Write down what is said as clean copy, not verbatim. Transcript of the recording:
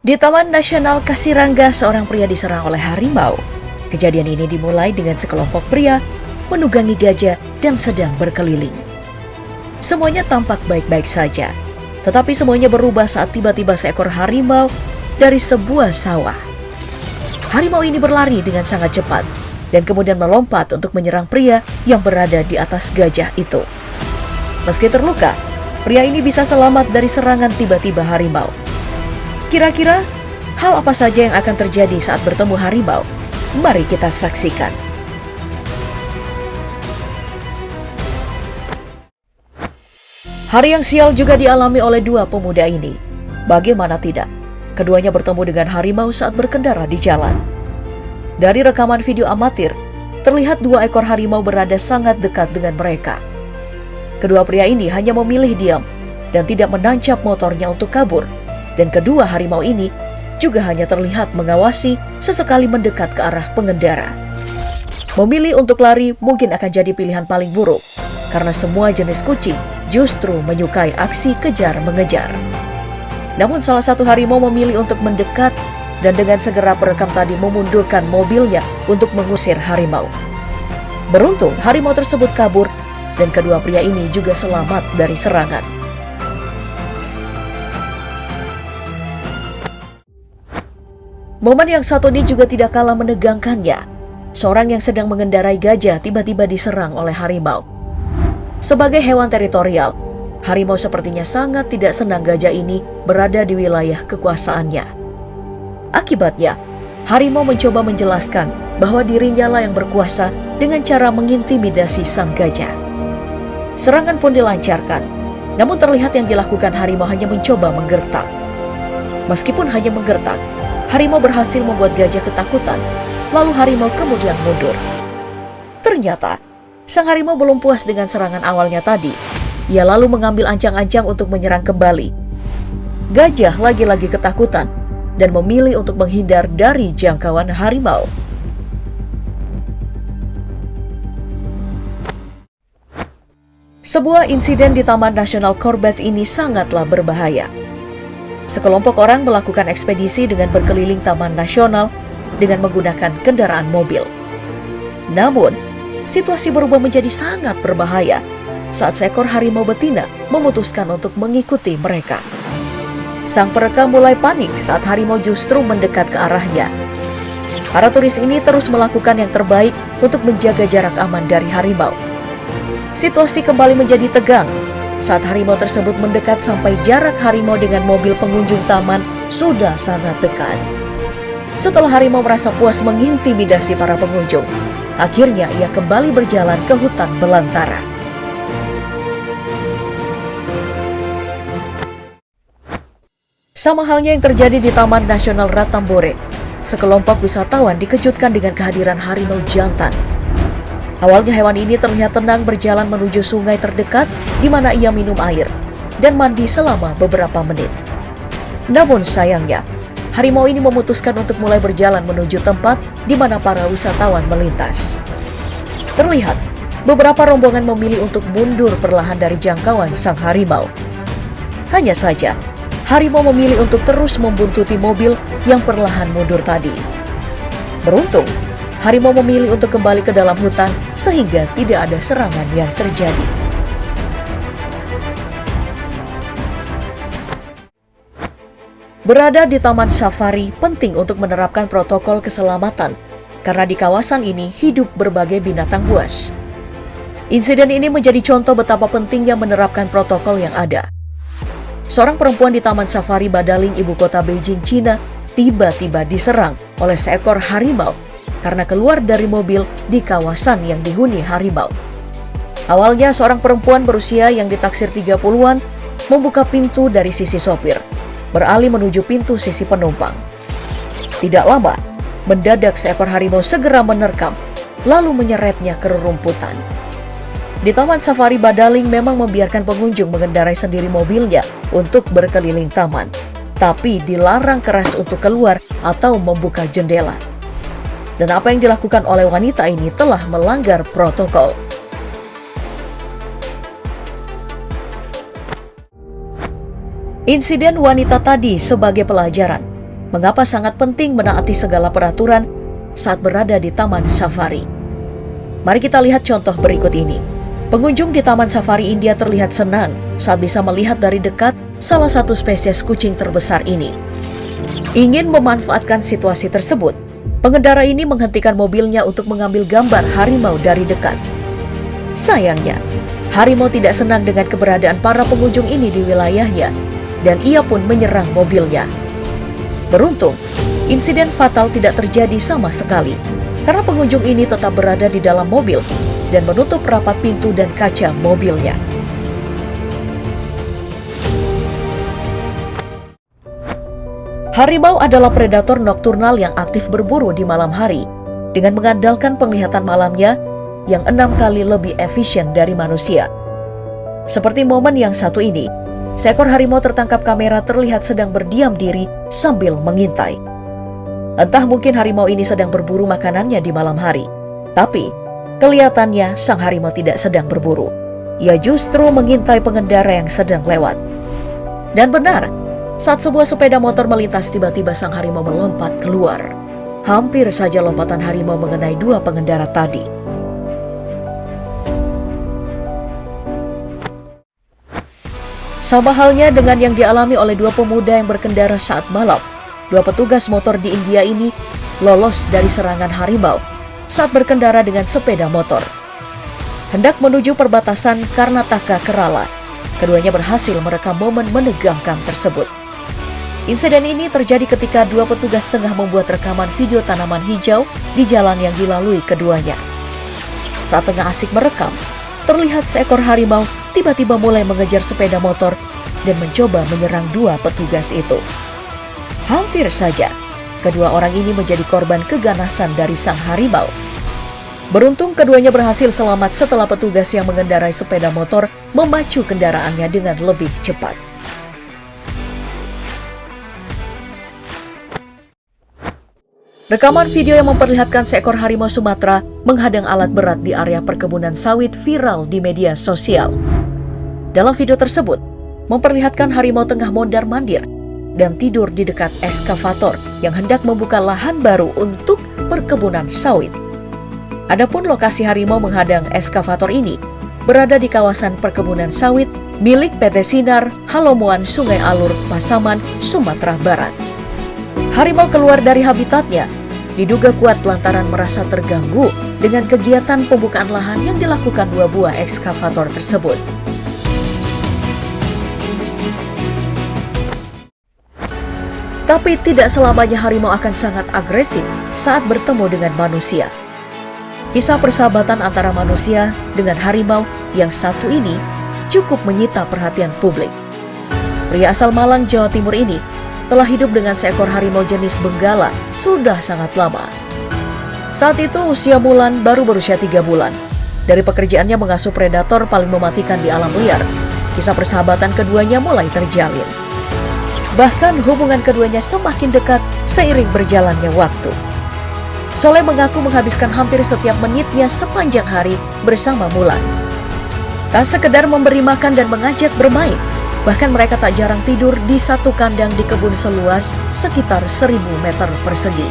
Di Taman Nasional Kasirangga, seorang pria diserang oleh harimau. Kejadian ini dimulai dengan sekelompok pria menunggangi gajah dan sedang berkeliling. Semuanya tampak baik-baik saja, tetapi semuanya berubah saat tiba-tiba seekor harimau dari sebuah sawah. Harimau ini berlari dengan sangat cepat dan kemudian melompat untuk menyerang pria yang berada di atas gajah itu. Meski terluka, pria ini bisa selamat dari serangan tiba-tiba harimau. Kira-kira hal apa saja yang akan terjadi saat bertemu harimau? Mari kita saksikan. Hari yang sial juga dialami oleh dua pemuda ini. Bagaimana tidak? Keduanya bertemu dengan harimau saat berkendara di jalan. Dari rekaman video amatir, terlihat dua ekor harimau berada sangat dekat dengan mereka. Kedua pria ini hanya memilih diam dan tidak menancap motornya untuk kabur. Dan kedua harimau ini juga hanya terlihat mengawasi sesekali mendekat ke arah pengendara. Memilih untuk lari mungkin akan jadi pilihan paling buruk, karena semua jenis kucing justru menyukai aksi kejar-mengejar. Namun salah satu harimau memilih untuk mendekat dan dengan segera perekam tadi memundurkan mobilnya untuk mengusir harimau. Beruntung harimau tersebut kabur dan kedua pria ini juga selamat dari serangan. Momen yang satu ini juga tidak kalah menegangkannya. Seorang yang sedang mengendarai gajah tiba-tiba diserang oleh harimau. Sebagai hewan teritorial, harimau sepertinya sangat tidak senang gajah ini berada di wilayah kekuasaannya. Akibatnya, harimau mencoba menjelaskan bahwa dirinya lah yang berkuasa dengan cara mengintimidasi sang gajah. Serangan pun dilancarkan, namun terlihat yang dilakukan harimau hanya mencoba menggertak. Meskipun hanya menggertak, harimau berhasil membuat gajah ketakutan, lalu harimau kemudian mundur. Ternyata, sang harimau belum puas dengan serangan awalnya tadi. Ia lalu mengambil ancang-ancang untuk menyerang kembali. Gajah lagi-lagi ketakutan dan memilih untuk menghindar dari jangkauan harimau. Sebuah insiden di Taman Nasional Corbett ini sangatlah berbahaya. Sekelompok orang melakukan ekspedisi dengan berkeliling Taman Nasional dengan menggunakan kendaraan mobil. Namun, situasi berubah menjadi sangat berbahaya saat seekor harimau betina memutuskan untuk mengikuti mereka. Sang perekam mulai panik saat harimau justru mendekat ke arahnya. Para turis ini terus melakukan yang terbaik untuk menjaga jarak aman dari harimau. Situasi kembali menjadi tegang saat harimau tersebut mendekat sampai jarak harimau dengan mobil pengunjung taman sudah sangat dekat. Setelah harimau merasa puas mengintimidasi para pengunjung, akhirnya ia kembali berjalan ke hutan belantara. Sama halnya yang terjadi di Taman Nasional Ratambore, sekelompok wisatawan dikejutkan dengan kehadiran harimau jantan. Awalnya hewan ini terlihat tenang berjalan menuju sungai terdekat di mana ia minum air dan mandi selama beberapa menit. Namun sayangnya, harimau ini memutuskan untuk mulai berjalan menuju tempat di mana para wisatawan melintas. Terlihat, beberapa rombongan memilih untuk mundur perlahan dari jangkauan sang harimau. Hanya saja, harimau memilih untuk terus membuntuti mobil yang perlahan mundur tadi. Beruntung, harimau memilih untuk kembali ke dalam hutan sehingga tidak ada serangan yang terjadi. Berada di taman safari penting untuk menerapkan protokol keselamatan karena di kawasan ini hidup berbagai binatang buas. Insiden ini menjadi contoh betapa pentingnya menerapkan protokol yang ada. Seorang perempuan di Taman Safari Badaling, ibu kota Beijing, Cina, tiba-tiba diserang oleh seekor harimau karena keluar dari mobil di kawasan yang dihuni harimau. Awalnya seorang perempuan berusia yang ditaksir 30-an membuka pintu dari sisi sopir, beralih menuju pintu sisi penumpang. Tidak lama, mendadak seekor harimau segera menerkam, lalu menyeretnya ke rerumputan. Di Taman Safari Badaling memang membiarkan pengunjung mengendarai sendiri mobilnya untuk berkeliling taman, tapi dilarang keras untuk keluar atau membuka jendela. Dan apa yang dilakukan oleh wanita ini telah melanggar protokol. Insiden wanita tadi sebagai pelajaran mengapa sangat penting menaati segala peraturan saat berada di Taman Safari. Mari kita lihat contoh berikut ini. Pengunjung di Taman Safari India terlihat senang saat bisa melihat dari dekat salah satu spesies kucing terbesar ini. Ingin memanfaatkan situasi tersebut, pengendara ini menghentikan mobilnya untuk mengambil gambar harimau dari dekat. Sayangnya, harimau tidak senang dengan keberadaan para pengunjung ini di wilayahnya, dan ia pun menyerang mobilnya. Beruntung, insiden fatal tidak terjadi sama sekali, karena pengunjung ini tetap berada di dalam mobil dan menutup rapat pintu dan kaca mobilnya. Harimau adalah predator nokturnal yang aktif berburu di malam hari, dengan mengandalkan penglihatan malamnya yang 6 kali lebih efisien dari manusia. Seperti momen yang satu ini, seekor harimau tertangkap kamera terlihat sedang berdiam diri sambil mengintai. Entah mungkin harimau ini sedang berburu makanannya di malam hari, tapi kelihatannya sang harimau tidak sedang berburu. Ia justru mengintai pengendara yang sedang lewat. Dan benar, saat sebuah sepeda motor melintas, tiba-tiba sang harimau melompat keluar. Hampir saja lompatan harimau mengenai 2 pengendara tadi. Sama halnya dengan yang dialami oleh 2 pemuda yang berkendara saat malam. 2 petugas motor di India ini lolos dari serangan harimau saat berkendara dengan sepeda motor. Hendak menuju perbatasan Karnataka Kerala, keduanya berhasil merekam momen menegangkan tersebut. Insiden ini terjadi ketika 2 petugas tengah membuat rekaman video tanaman hijau di jalan yang dilalui keduanya. Saat tengah asik merekam, terlihat seekor harimau tiba-tiba mulai mengejar sepeda motor dan mencoba menyerang 2 petugas itu. Hampir saja kedua orang ini menjadi korban keganasan dari sang harimau. Beruntung keduanya berhasil selamat setelah petugas yang mengendarai sepeda motor memacu kendaraannya dengan lebih cepat. Rekaman video yang memperlihatkan seekor harimau Sumatera menghadang alat berat di area perkebunan sawit viral di media sosial. Dalam video tersebut, memperlihatkan harimau tengah mondar-mandir dan tidur di dekat eskavator yang hendak membuka lahan baru untuk perkebunan sawit. Adapun lokasi harimau menghadang eskavator ini berada di kawasan perkebunan sawit milik PT Sinar Halomuan Sungai Alur, Pasaman, Sumatera Barat. Harimau keluar dari habitatnya diduga kuat lantaran merasa terganggu dengan kegiatan pembukaan lahan yang dilakukan 2 buah ekskavator tersebut. Tapi tidak selamanya harimau akan sangat agresif saat bertemu dengan manusia. Kisah persahabatan antara manusia dengan harimau yang satu ini cukup menyita perhatian publik. Pria asal Malang, Jawa Timur ini telah hidup dengan seekor harimau jenis benggala sudah sangat lama. Saat itu usia Mulan baru berusia 3 bulan. Dari pekerjaannya mengasuh predator paling mematikan di alam liar, kisah persahabatan keduanya mulai terjalin. Bahkan hubungan keduanya semakin dekat seiring berjalannya waktu. Soleh mengaku menghabiskan hampir setiap menitnya sepanjang hari bersama Mulan. Tak sekedar memberi makan dan mengajak bermain, bahkan mereka tak jarang tidur di satu kandang di kebun seluas sekitar 1000 meter persegi.